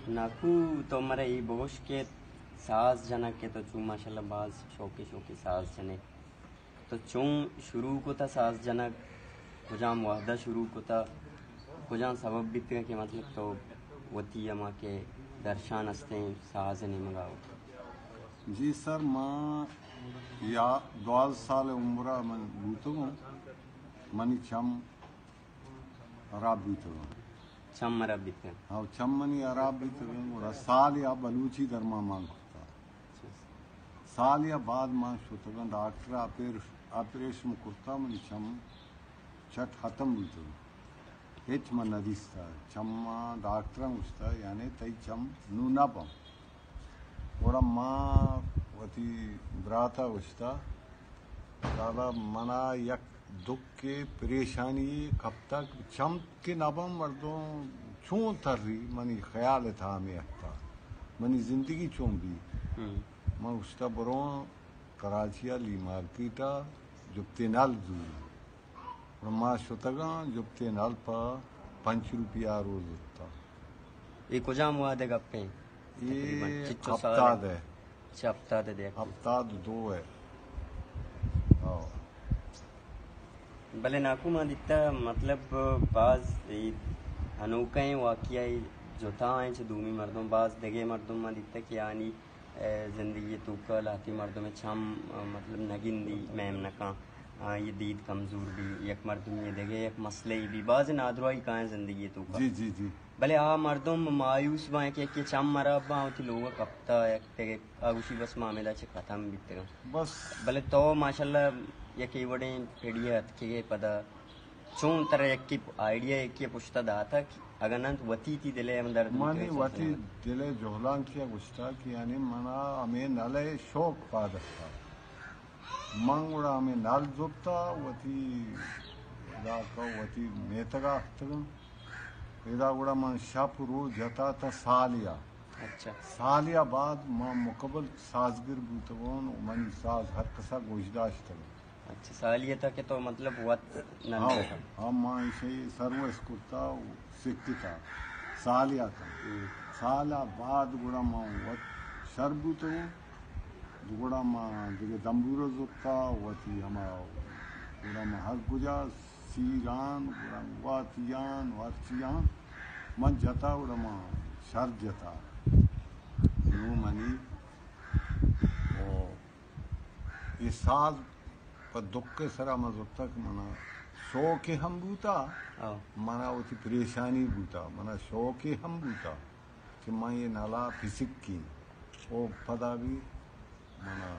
नाकू तो मरे ई बोश के साज जना के तो चू माशाल्लाह बाज शौकी साज जने तो चूं शुरू को था साज जना कुजाम वाहदा शुरू को था कुजाम सबब बीते के मतलब तो वती अमा के दर्शान हस्ते साज नहीं मंगाओ। जी सर माँ या 12 साल उम्र मन बूतो मनी चम अराब बीतो चम मरा बीते हाँ चम मनी अराब बीतो और साल या बलूची दरमा मांग होता साल या बाद मांग होता डॉक्टर ऑपरेशन करता मनी चम चट खत्म बीतो हिच मन नदीस्ता चम्मा डॉक्टर उसता यानी तई चम नूना पम और माँ वती ब्राता उसता दादा मना यक दुख के परेशानी कब तक चम के नबम मर्दों चूं थर रही मनी ख्याल था हमें अख्ता मनी जिंदगी चूं भी मैं उसता बरो कराचिया ली मार्केटा जुबते नाल दूर और माँ शुतगा जुबते नाल पर 5 रुपया रोज होता ये कुजाम हुआ देगा पे ये हफ्ता दे हफ्ता दे दे हफ्ता 2 है भले नाकू मा दिता मतलब बाज अनोखे वाकिया जो था च दूमी मर्दों बाज दगे मर्दों मा दिता कि यानी जिंदगी तो कल आती मर्दों में छम मतलब नगिंदी मैम नका ये दीद कमजोर भी एक मर्दों ये देगे एक मसले भी बाज नादरवाई का है जिंदगी तो जी जी जी भले आ मर्दों मायूस बाएं कि चम मरा बाँ थी लोग कपता एक ते आगुशी बस मामला च खत्म बीते बस भले तो माशाल्लाह ये कई बड़े पेड़िया के पदा चूं तरह एक की आइडिया एक की पुछता दाता कि अगर नंत वती थी दिले अंदर मानी वती दिले जोहलान किया गुस्ता कि यानी मना हमें नले शौक पादता मंगुड़ा हमें नाल जोता वती लाका वती नेतगा तगन इदा गुड़ा मन शाप रोज जता था सालिया अच्छा सालिया बाद मां मुकबल साजगिर बुतगोन मनी साज हर कसा गोशदाश तगन अच्छा सालिया था कि तो मतलब वत हाँ हाँ मां इसे सर्विस कुत्ता सिक्ति था सालिया था साला बाद गुड़ा मां वत शरबू तो गुड़ा मां दिगे दम्बूरो जुक्ता वती हमा गुड़ा मां हर गुजा सीरान गुड़ा वातियान वार्चियान मन जता गुड़ा मां शर जता यूं मनी ये साज पर दुख के सरा मजुक्ता कि मना शौक हम बूता मना उसी परेशानी बूता मना शौक हम बूता कि मैं ये नाला फिसिक की ओ पदा भी मना